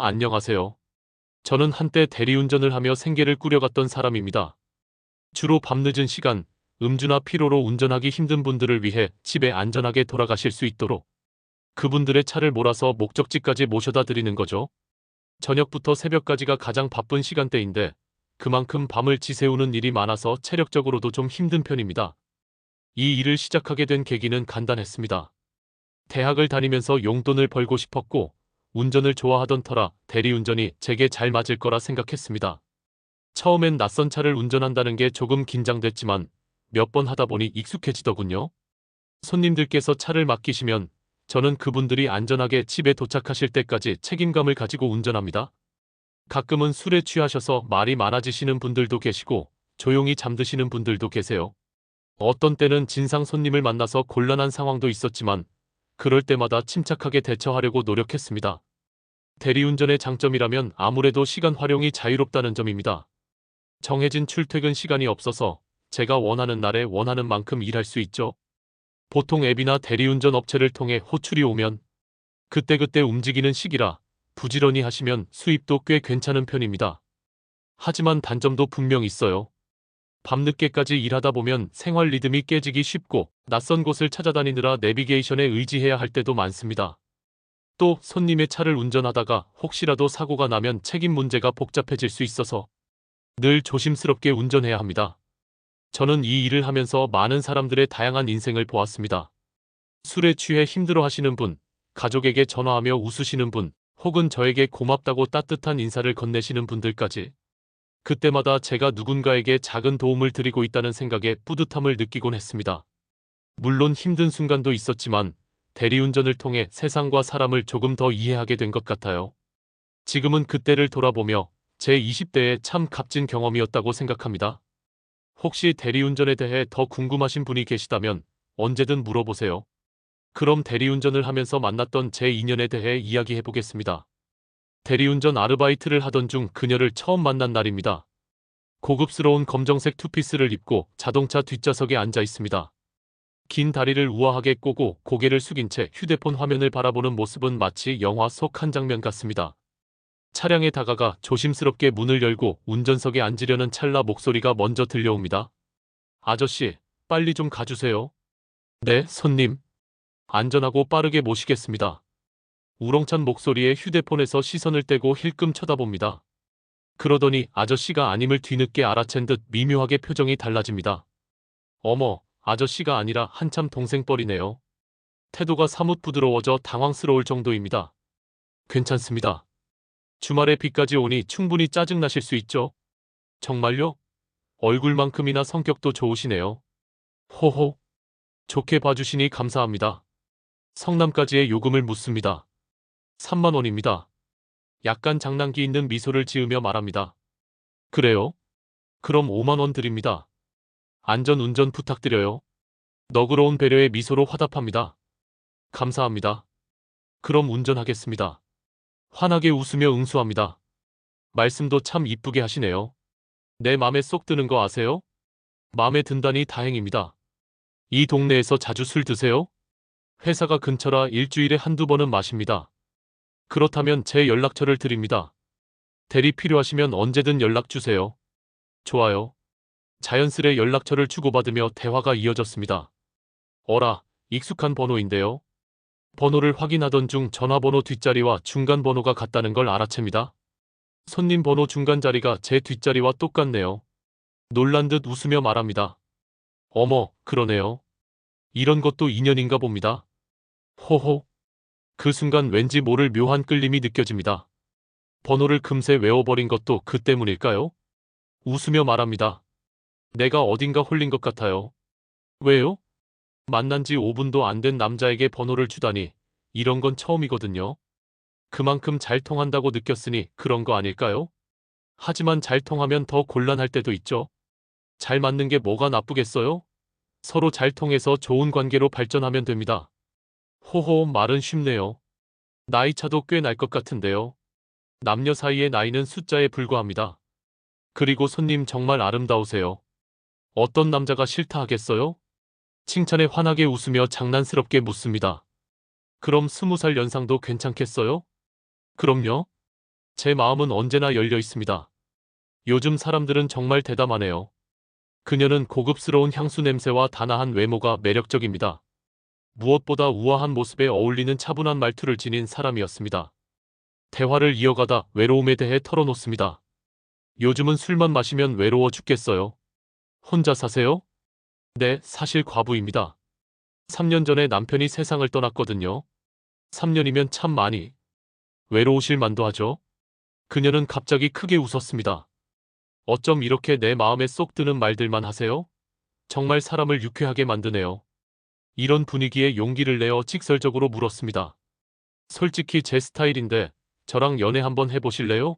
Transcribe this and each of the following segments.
안녕하세요. 저는 한때 대리운전을 하며 생계를 꾸려갔던 사람입니다. 주로 밤늦은 시간, 음주나 피로로 운전하기 힘든 분들을 위해 집에 안전하게 돌아가실 수 있도록 그분들의 차를 몰아서 목적지까지 모셔다 드리는 거죠. 저녁부터 새벽까지가 가장 바쁜 시간대인데 그만큼 밤을 지새우는 일이 많아서 체력적으로도 좀 힘든 편입니다. 이 일을 시작하게 된 계기는 간단했습니다. 대학을 다니면서 용돈을 벌고 싶었고 운전을 좋아하던 터라 대리운전이 제게 잘 맞을 거라 생각했습니다. 처음엔 낯선 차를 운전한다는 게 조금 긴장됐지만 몇 번 하다 보니 익숙해지더군요. 손님들께서 차를 맡기시면 저는 그분들이 안전하게 집에 도착하실 때까지 책임감을 가지고 운전합니다. 가끔은 술에 취하셔서 말이 많아지시는 분들도 계시고 조용히 잠드시는 분들도 계세요. 어떤 때는 진상 손님을 만나서 곤란한 상황도 있었지만 그럴 때마다 침착하게 대처하려고 노력했습니다. 대리운전의 장점이라면 아무래도 시간 활용이 자유롭다는 점입니다. 정해진 출퇴근 시간이 없어서 제가 원하는 날에 원하는 만큼 일할 수 있죠. 보통 앱이나 대리운전 업체를 통해 호출이 오면 그때그때 움직이는 시기라 부지런히 하시면 수입도 꽤 괜찮은 편입니다. 하지만 단점도 분명 있어요. 밤늦게까지 일하다 보면 생활 리듬이 깨지기 쉽고 낯선 곳을 찾아다니느라 내비게이션에 의지해야 할 때도 많습니다. 또 손님의 차를 운전하다가 혹시라도 사고가 나면 책임 문제가 복잡해질 수 있어서 늘 조심스럽게 운전해야 합니다. 저는 이 일을 하면서 많은 사람들의 다양한 인생을 보았습니다. 술에 취해 힘들어 하시는 분, 가족에게 전화하며 웃으시는 분, 혹은 저에게 고맙다고 따뜻한 인사를 건네시는 분들까지. 그때마다 제가 누군가에게 작은 도움을 드리고 있다는 생각에 뿌듯함을 느끼곤 했습니다. 물론 힘든 순간도 있었지만 대리운전을 통해 세상과 사람을 조금 더 이해하게 된 것 같아요. 지금은 그때를 돌아보며 제 20대에 참 값진 경험이었다고 생각합니다. 혹시 대리운전에 대해 더 궁금하신 분이 계시다면 언제든 물어보세요. 그럼 대리운전을 하면서 만났던 제 인연에 대해 이야기해 보겠습니다. 대리운전 아르바이트를 하던 중 그녀를 처음 만난 날입니다. 고급스러운 검정색 투피스를 입고 자동차 뒷좌석에 앉아 있습니다. 긴 다리를 우아하게 꼬고 고개를 숙인 채 휴대폰 화면을 바라보는 모습은 마치 영화 속 한 장면 같습니다. 차량에 다가가 조심스럽게 문을 열고 운전석에 앉으려는 찰나 목소리가 먼저 들려옵니다. 아저씨, 빨리 좀 가주세요. 네, 손님. 안전하고 빠르게 모시겠습니다. 우렁찬 목소리에 휴대폰에서 시선을 떼고 힐끔 쳐다봅니다. 그러더니 아저씨가 아님을 뒤늦게 알아챈 듯 미묘하게 표정이 달라집니다. 어머, 아저씨가 아니라 한참 동생뻘이네요. 태도가 사뭇 부드러워져 당황스러울 정도입니다. 괜찮습니다. 주말에 비까지 오니 충분히 짜증나실 수 있죠? 정말요? 얼굴만큼이나 성격도 좋으시네요. 호호. 좋게 봐주시니 감사합니다. 성남까지의 요금을 묻습니다. 3만 원입니다. 약간 장난기 있는 미소를 지으며 말합니다. 그래요? 그럼 5만 원 드립니다. 안전 운전 부탁드려요. 너그러운 배려의 미소로 화답합니다. 감사합니다. 그럼 운전하겠습니다. 환하게 웃으며 응수합니다. 말씀도 참 이쁘게 하시네요. 내 맘에 쏙 드는 거 아세요? 마음에 든다니 다행입니다. 이 동네에서 자주 술 드세요? 회사가 근처라 일주일에 한두 번은 마십니다. 그렇다면 제 연락처를 드립니다. 대리 필요하시면 언제든 연락 주세요. 좋아요. 자연스레 연락처를 주고받으며 대화가 이어졌습니다. 어라, 익숙한 번호인데요. 번호를 확인하던 중 전화번호 뒷자리와 중간 번호가 같다는 걸 알아챕니다. 손님 번호 중간 자리가 제 뒷자리와 똑같네요. 놀란 듯 웃으며 말합니다. 어머, 그러네요. 이런 것도 인연인가 봅니다. 호호. 그 순간 왠지 모를 묘한 끌림이 느껴집니다. 번호를 금세 외워버린 것도 그 때문일까요? 웃으며 말합니다. 내가 어딘가 홀린 것 같아요. 왜요? 만난 지 5분도 안 된 남자에게 번호를 주다니 이런 건 처음이거든요. 그만큼 잘 통한다고 느꼈으니 그런 거 아닐까요? 하지만 잘 통하면 더 곤란할 때도 있죠. 잘 맞는 게 뭐가 나쁘겠어요? 서로 잘 통해서 좋은 관계로 발전하면 됩니다. 호호, 말은 쉽네요. 나이 차도 꽤 날 것 같은데요. 남녀 사이의 나이는 숫자에 불과합니다. 그리고 손님 정말 아름다우세요. 어떤 남자가 싫다 하겠어요? 칭찬에 환하게 웃으며 장난스럽게 묻습니다. 그럼 20살 연상도 괜찮겠어요? 그럼요. 제 마음은 언제나 열려 있습니다. 요즘 사람들은 정말 대담하네요. 그녀는 고급스러운 향수 냄새와 단아한 외모가 매력적입니다. 무엇보다 우아한 모습에 어울리는 차분한 말투를 지닌 사람이었습니다. 대화를 이어가다 외로움에 대해 털어놓습니다. 요즘은 술만 마시면 외로워 죽겠어요. 혼자 사세요? 네, 사실 과부입니다. 3년 전에 남편이 세상을 떠났거든요. 3년이면 참 많이 외로우실 만도 하죠. 그녀는 갑자기 크게 웃었습니다. 어쩜 이렇게 내 마음에 쏙 드는 말들만 하세요? 정말 사람을 유쾌하게 만드네요. 이런 분위기에 용기를 내어 직설적으로 물었습니다. 솔직히 제 스타일인데 저랑 연애 한번 해보실래요?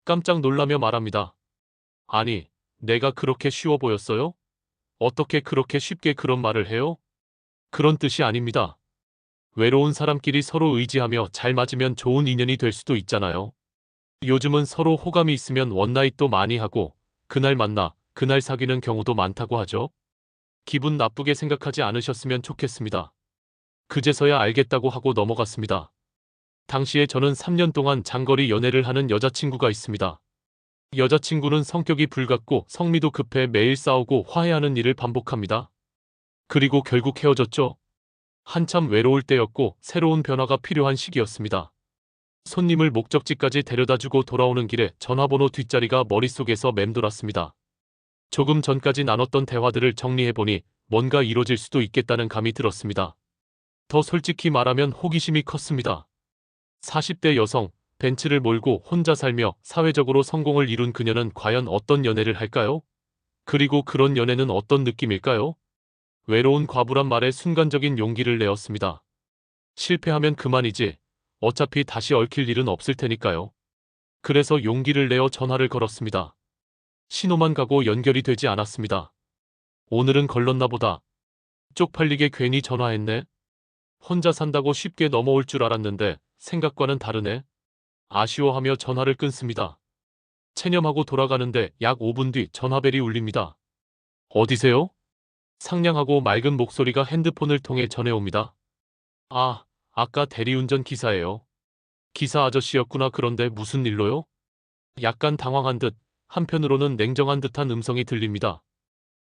깜짝 놀라며 말합니다. 아니, 내가 그렇게 쉬워 보였어요? 어떻게 그렇게 쉽게 그런 말을 해요? 그런 뜻이 아닙니다. 외로운 사람끼리 서로 의지하며 잘 맞으면 좋은 인연이 될 수도 있잖아요. 요즘은 서로 호감이 있으면 원나잇도 많이 하고 그날 만나 그날 사귀는 경우도 많다고 하죠. 기분 나쁘게 생각하지 않으셨으면 좋겠습니다. 그제서야 알겠다고 하고 넘어갔습니다. 당시에 저는 3년 동안 장거리 연애를 하는 여자친구가 있습니다. 여자친구는 성격이 불같고 성미도 급해 매일 싸우고 화해하는 일을 반복합니다. 그리고 결국 헤어졌죠. 한참 외로울 때였고 새로운 변화가 필요한 시기였습니다. 손님을 목적지까지 데려다주고 돌아오는 길에 전화번호 뒷자리가 머릿속에서 맴돌았습니다. 조금 전까지 나눴던 대화들을 정리해보니 뭔가 이뤄질 수도 있겠다는 감이 들었습니다. 더 솔직히 말하면 호기심이 컸습니다. 40대 여성, 벤츠를 몰고 혼자 살며 사회적으로 성공을 이룬 그녀는 과연 어떤 연애를 할까요? 그리고 그런 연애는 어떤 느낌일까요? 외로운 과부란 말에 순간적인 용기를 내었습니다. 실패하면 그만이지. 어차피 다시 얽힐 일은 없을 테니까요. 그래서 용기를 내어 전화를 걸었습니다. 신호만 가고 연결이 되지 않았습니다. 오늘은 걸렀나 보다. 쪽팔리게 괜히 전화했네. 혼자 산다고 쉽게 넘어올 줄 알았는데 생각과는 다르네. 아쉬워하며 전화를 끊습니다. 체념하고 돌아가는데 약 5분 뒤 전화벨이 울립니다. 어디세요? 상냥하고 맑은 목소리가 핸드폰을 통해 전해옵니다. 아, 아까 대리운전 기사예요. 기사 아저씨였구나. 그런데 무슨 일로요? 약간 당황한 듯 한편으로는 냉정한 듯한 음성이 들립니다.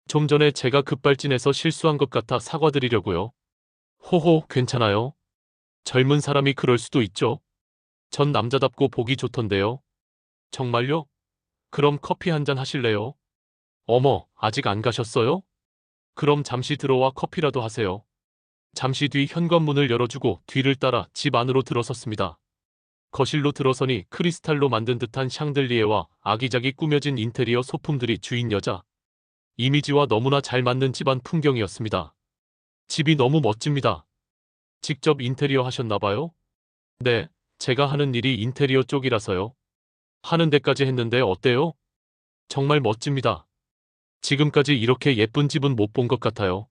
좀 전에 제가 급발진해서 실수한 것 같아 사과드리려고요. 호호, 괜찮아요. 젊은 사람이 그럴 수도 있죠. 전 남자답고 보기 좋던데요. 정말요? 그럼 커피 한 잔 하실래요? 어머, 아직 안 가셨어요? 그럼 잠시 들어와 커피라도 하세요. 잠시 뒤 현관문을 열어주고 뒤를 따라 집 안으로 들어섰습니다. 거실로 들어서니 크리스탈로 만든 듯한 샹들리에와 아기자기 꾸며진 인테리어 소품들이 주인 여자 이미지와 너무나 잘 맞는 집안 풍경이었습니다. 집이 너무 멋집니다. 직접 인테리어 하셨나봐요? 네, 제가 하는 일이 인테리어 쪽이라서요. 하는 데까지 했는데 어때요? 정말 멋집니다. 지금까지 이렇게 예쁜 집은 못 본 것 같아요.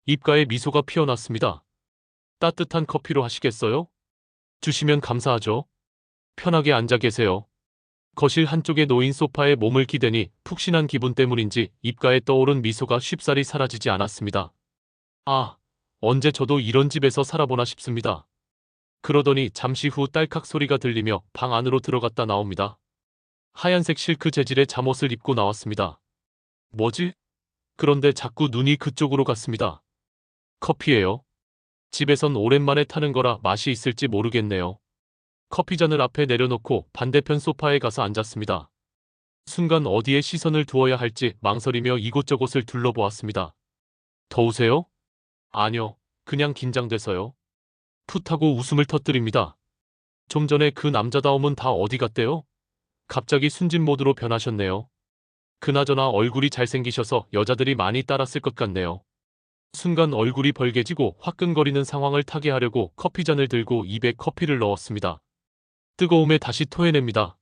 입가에 미소가 피어났습니다. 따뜻한 커피로 하시겠어요? 주시면 감사하죠. 편하게 앉아 계세요. 거실 한쪽에 놓인 소파에 몸을 기대니 푹신한 기분 때문인지 입가에 떠오른 미소가 쉽사리 사라지지 않았습니다. 아, 언제 저도 이런 집에서 살아보나 싶습니다. 그러더니 잠시 후 딸깍 소리가 들리며 방 안으로 들어갔다 나옵니다. 하얀색 실크 재질의 잠옷을 입고 나왔습니다. 뭐지? 그런데 자꾸 눈이 그쪽으로 갔습니다. 커피예요. 집에선 오랜만에 타는 거라 맛이 있을지 모르겠네요. 커피잔을 앞에 내려놓고 반대편 소파에 가서 앉았습니다. 순간 어디에 시선을 두어야 할지 망설이며 이곳저곳을 둘러보았습니다. 더우세요? 아니요, 그냥 긴장돼서요. 풋하고 웃음을 터뜨립니다. 좀 전에 그 남자다움은 다 어디 갔대요? 갑자기 순진 모드로 변하셨네요. 그나저나 얼굴이 잘생기셔서 여자들이 많이 따랐을 것 같네요. 순간 얼굴이 벌개지고 화끈거리는 상황을 타게 하려고 커피잔을 들고 입에 커피를 넣었습니다. 뜨거움에 다시 토해냅니다.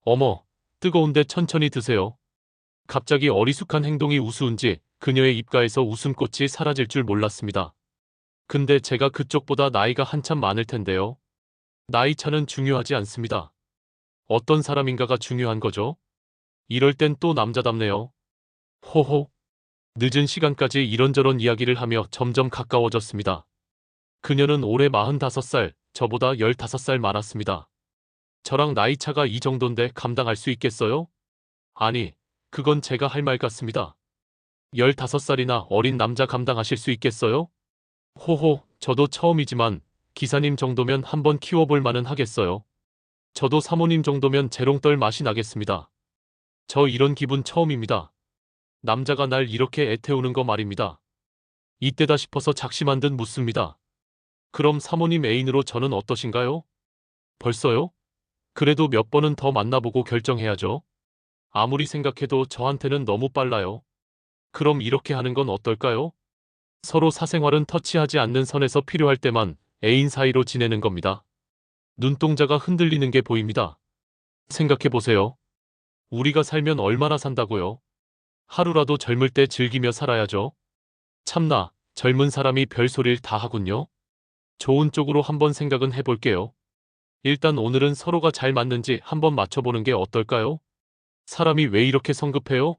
어머, 뜨거운데 천천히 드세요. 갑자기 어리숙한 행동이 우스운지 그녀의 입가에서 웃음꽃이 사라질 줄 몰랐습니다. 근데 제가 그쪽보다 나이가 한참 많을 텐데요. 나이 차는 중요하지 않습니다. 어떤 사람인가가 중요한 거죠? 이럴 땐 또 남자답네요. 호호. 늦은 시간까지 이런저런 이야기를 하며 점점 가까워졌습니다. 그녀는 올해 45살, 저보다 15살 많았습니다. 저랑 나이 차가 이 정도인데 감당할 수 있겠어요? 아니, 그건 제가 할 말 같습니다. 15살이나 어린 남자 감당하실 수 있겠어요? 호호, 저도 처음이지만 기사님 정도면 한번 키워볼 만은 하겠어요. 저도 사모님 정도면 재롱떨 맛이 나겠습니다. 저 이런 기분 처음입니다. 남자가 날 이렇게 애태우는 거 말입니다. 이때다 싶어서 작심한 듯 묻습니다. 그럼 사모님 애인으로 저는 어떠신가요? 벌써요? 그래도 몇 번은 더 만나보고 결정해야죠. 아무리 생각해도 저한테는 너무 빨라요. 그럼 이렇게 하는 건 어떨까요? 서로 사생활은 터치하지 않는 선에서 필요할 때만 애인 사이로 지내는 겁니다. 눈동자가 흔들리는 게 보입니다. 생각해보세요. 우리가 살면 얼마나 산다고요? 하루라도 젊을 때 즐기며 살아야죠. 참나, 젊은 사람이 별소리를 다 하군요. 좋은 쪽으로 한번 생각은 해볼게요. 일단 오늘은 서로가 잘 맞는지 한번 맞춰보는 게 어떨까요? 사람이 왜 이렇게 성급해요?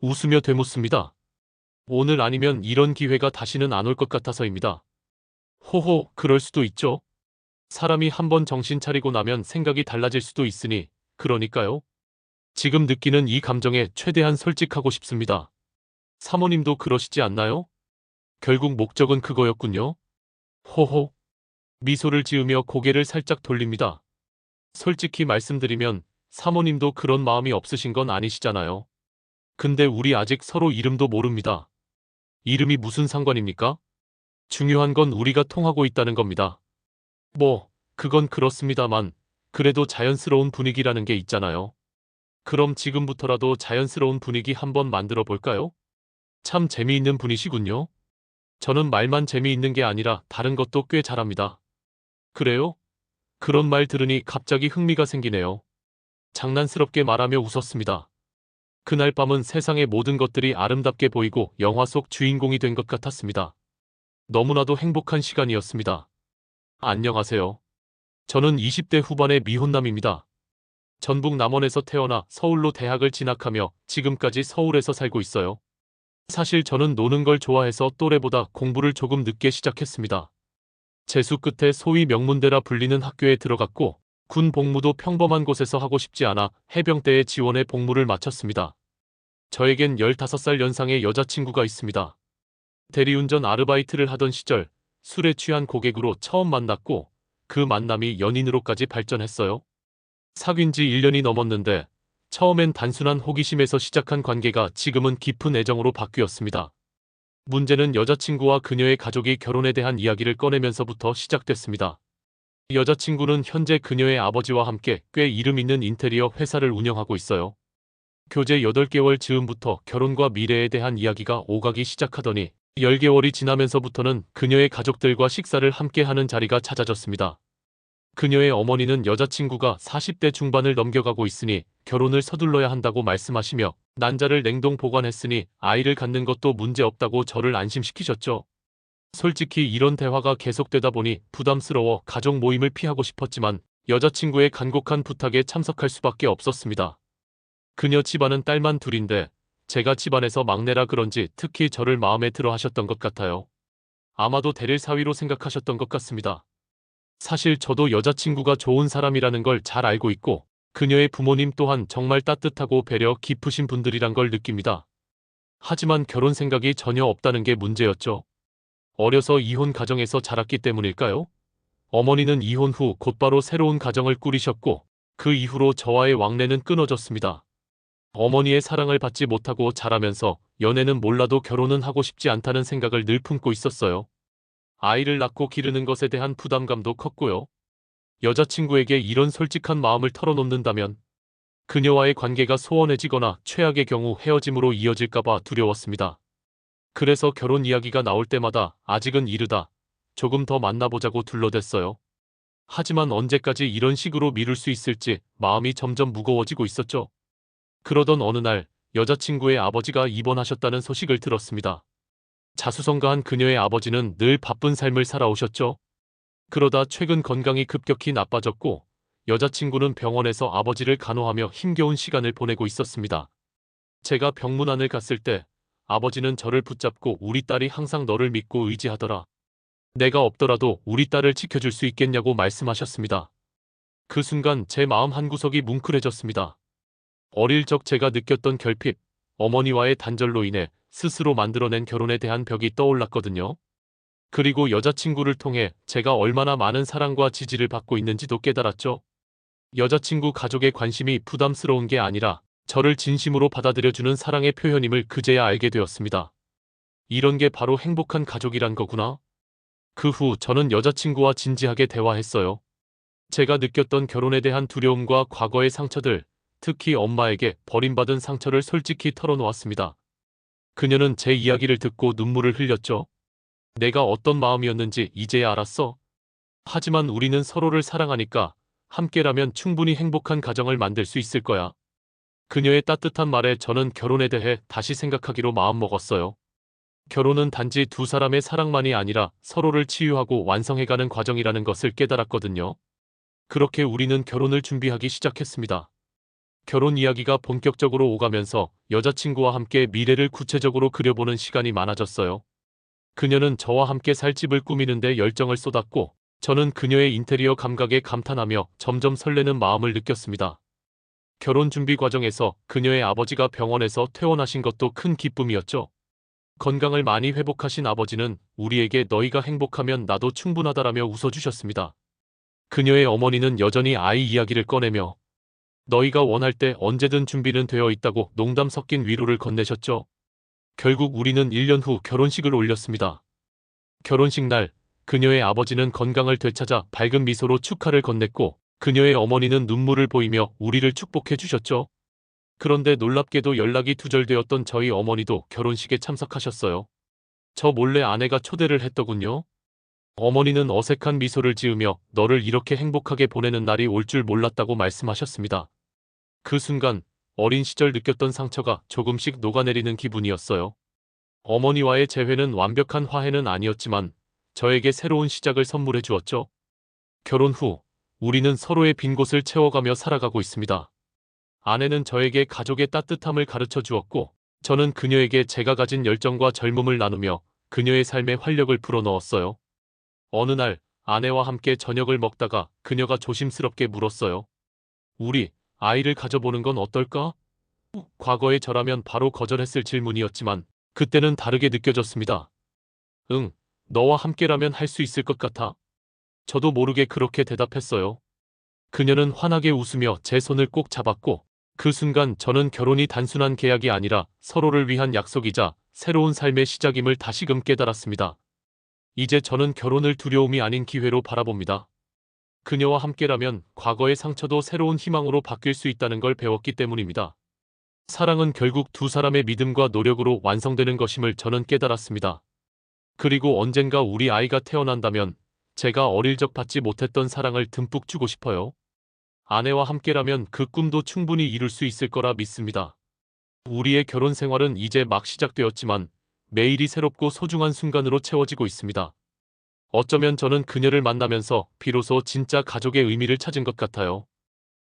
웃으며 되묻습니다. 오늘 아니면 이런 기회가 다시는 안 올 것 같아서입니다. 호호, 그럴 수도 있죠. 사람이 한번 정신 차리고 나면 생각이 달라질 수도 있으니, 그러니까요. 지금 느끼는 이 감정에 최대한 솔직하고 싶습니다. 사모님도 그러시지 않나요? 결국 목적은 그거였군요. 호호. 미소를 지으며 고개를 살짝 돌립니다. 솔직히 말씀드리면 사모님도 그런 마음이 없으신 건 아니시잖아요. 근데 우리 아직 서로 이름도 모릅니다. 이름이 무슨 상관입니까? 중요한 건 우리가 통하고 있다는 겁니다. 뭐, 그건 그렇습니다만, 그래도 자연스러운 분위기라는 게 있잖아요. 그럼 지금부터라도 자연스러운 분위기 한번 만들어 볼까요? 참 재미있는 분이시군요. 저는 말만 재미있는 게 아니라 다른 것도 꽤 잘합니다. 그래요? 그런 말 들으니 갑자기 흥미가 생기네요. 장난스럽게 말하며 웃었습니다. 그날 밤은 세상의 모든 것들이 아름답게 보이고 영화 속 주인공이 된 것 같았습니다. 너무나도 행복한 시간이었습니다. 안녕하세요. 저는 20대 후반의 미혼남입니다. 전북 남원에서 태어나 서울로 대학을 진학하며 지금까지 서울에서 살고 있어요. 사실 저는 노는 걸 좋아해서 또래보다 공부를 조금 늦게 시작했습니다. 재수 끝에 소위 명문대라 불리는 학교에 들어갔고 군 복무도 평범한 곳에서 하고 싶지 않아 해병대에 지원해 복무를 마쳤습니다. 저에겐 15살 연상의 여자친구가 있습니다. 대리운전 아르바이트를 하던 시절 술에 취한 고객으로 처음 만났고 그 만남이 연인으로까지 발전했어요. 사귄 지 1년이 넘었는데 처음엔 단순한 호기심에서 시작한 관계가 지금은 깊은 애정으로 바뀌었습니다. 문제는 여자친구와 그녀의 가족이 결혼에 대한 이야기를 꺼내면서부터 시작됐습니다. 여자친구는 현재 그녀의 아버지와 함께 꽤 이름 있는 인테리어 회사를 운영하고 있어요. 교제 8개월 즈음부터 결혼과 미래에 대한 이야기가 오가기 시작하더니 10개월이 지나면서부터는 그녀의 가족들과 식사를 함께 하는 자리가 잦아졌습니다. 그녀의 어머니는 여자친구가 40대 중반을 넘겨가고 있으니 결혼을 서둘러야 한다고 말씀하시며 난자를 냉동 보관했으니 아이를 갖는 것도 문제없다고 저를 안심시키셨죠. 솔직히 이런 대화가 계속되다 보니 부담스러워 가족 모임을 피하고 싶었지만 여자친구의 간곡한 부탁에 참석할 수밖에 없었습니다. 그녀 집안은 딸만 둘인데 제가 집안에서 막내라 그런지 특히 저를 마음에 들어 하셨던 것 같아요. 아마도 대릴 사위로 생각하셨던 것 같습니다. 사실 저도 여자친구가 좋은 사람이라는 걸 잘 알고 있고 그녀의 부모님 또한 정말 따뜻하고 배려 깊으신 분들이란 걸 느낍니다. 하지만 결혼 생각이 전혀 없다는 게 문제였죠. 어려서 이혼 가정에서 자랐기 때문일까요? 어머니는 이혼 후 곧바로 새로운 가정을 꾸리셨고 그 이후로 저와의 왕래는 끊어졌습니다. 어머니의 사랑을 받지 못하고 자라면서 연애는 몰라도 결혼은 하고 싶지 않다는 생각을 늘 품고 있었어요. 아이를 낳고 기르는 것에 대한 부담감도 컸고요. 여자친구에게 이런 솔직한 마음을 털어놓는다면 그녀와의 관계가 소원해지거나 최악의 경우 헤어짐으로 이어질까봐 두려웠습니다. 그래서 결혼 이야기가 나올 때마다 아직은 이르다, 조금 더 만나보자고 둘러댔어요. 하지만 언제까지 이런 식으로 미룰 수 있을지 마음이 점점 무거워지고 있었죠. 그러던 어느 날 여자친구의 아버지가 입원하셨다는 소식을 들었습니다. 자수성가한 그녀의 아버지는 늘 바쁜 삶을 살아오셨죠. 그러다 최근 건강이 급격히 나빠졌고 여자친구는 병원에서 아버지를 간호하며 힘겨운 시간을 보내고 있었습니다. 제가 병문안을 갔을 때 아버지는 저를 붙잡고 우리 딸이 항상 너를 믿고 의지하더라. 내가 없더라도 우리 딸을 지켜줄 수 있겠냐고 말씀하셨습니다. 그 순간 제 마음 한구석이 뭉클해졌습니다. 어릴 적 제가 느꼈던 결핍, 어머니와의 단절로 인해 스스로 만들어낸 결혼에 대한 벽이 떠올랐거든요. 그리고 여자친구를 통해 제가 얼마나 많은 사랑과 지지를 받고 있는지도 깨달았죠. 여자친구 가족의 관심이 부담스러운 게 아니라 저를 진심으로 받아들여주는 사랑의 표현임을 그제야 알게 되었습니다. 이런 게 바로 행복한 가족이란 거구나. 그 후 저는 여자친구와 진지하게 대화했어요. 제가 느꼈던 결혼에 대한 두려움과 과거의 상처들, 특히 엄마에게 버림받은 상처를 솔직히 털어놓았습니다. 그녀는 제 이야기를 듣고 눈물을 흘렸죠. 내가 어떤 마음이었는지 이제야 알았어. 하지만 우리는 서로를 사랑하니까 함께라면 충분히 행복한 가정을 만들 수 있을 거야. 그녀의 따뜻한 말에 저는 결혼에 대해 다시 생각하기로 마음먹었어요. 결혼은 단지 두 사람의 사랑만이 아니라 서로를 치유하고 완성해가는 과정이라는 것을 깨달았거든요. 그렇게 우리는 결혼을 준비하기 시작했습니다. 결혼 이야기가 본격적으로 오가면서 여자친구와 함께 미래를 구체적으로 그려보는 시간이 많아졌어요. 그녀는 저와 함께 살 집을 꾸미는데 열정을 쏟았고, 저는 그녀의 인테리어 감각에 감탄하며 점점 설레는 마음을 느꼈습니다. 결혼 준비 과정에서 그녀의 아버지가 병원에서 퇴원하신 것도 큰 기쁨이었죠. 건강을 많이 회복하신 아버지는 우리에게 너희가 행복하면 나도 충분하다라며 웃어주셨습니다. 그녀의 어머니는 여전히 아이 이야기를 꺼내며 너희가 원할 때 언제든 준비는 되어 있다고 농담 섞인 위로를 건네셨죠. 결국 우리는 1년 후 결혼식을 올렸습니다. 결혼식 날 그녀의 아버지는 건강을 되찾아 밝은 미소로 축하를 건넸고 그녀의 어머니는 눈물을 보이며 우리를 축복해 주셨죠. 그런데 놀랍게도 연락이 두절되었던 저희 어머니도 결혼식에 참석하셨어요. 저 몰래 아내가 초대를 했더군요. 어머니는 어색한 미소를 지으며 너를 이렇게 행복하게 보내는 날이 올 줄 몰랐다고 말씀하셨습니다. 그 순간 어린 시절 느꼈던 상처가 조금씩 녹아내리는 기분이었어요. 어머니와의 재회는 완벽한 화해는 아니었지만 저에게 새로운 시작을 선물해 주었죠. 결혼 후 우리는 서로의 빈 곳을 채워가며 살아가고 있습니다. 아내는 저에게 가족의 따뜻함을 가르쳐 주었고 저는 그녀에게 제가 가진 열정과 젊음을 나누며 그녀의 삶에 활력을 불어넣었어요. 어느 날 아내와 함께 저녁을 먹다가 그녀가 조심스럽게 물었어요. 우리 아이를 가져보는 건 어떨까? 과거의 저라면 바로 거절했을 질문이었지만 그때는 다르게 느껴졌습니다. 응, 너와 함께라면 할 수 있을 것 같아. 저도 모르게 그렇게 대답했어요. 그녀는 환하게 웃으며 제 손을 꼭 잡았고 그 순간 저는 결혼이 단순한 계약이 아니라 서로를 위한 약속이자 새로운 삶의 시작임을 다시금 깨달았습니다. 이제 저는 결혼을 두려움이 아닌 기회로 바라봅니다. 그녀와 함께라면 과거의 상처도 새로운 희망으로 바뀔 수 있다는 걸 배웠기 때문입니다. 사랑은 결국 두 사람의 믿음과 노력으로 완성되는 것임을 저는 깨달았습니다. 그리고 언젠가 우리 아이가 태어난다면 제가 어릴 적 받지 못했던 사랑을 듬뿍 주고 싶어요. 아내와 함께라면 그 꿈도 충분히 이룰 수 있을 거라 믿습니다. 우리의 결혼 생활은 이제 막 시작되었지만 매일이 새롭고 소중한 순간으로 채워지고 있습니다. 어쩌면 저는 그녀를 만나면서 비로소 진짜 가족의 의미를 찾은 것 같아요.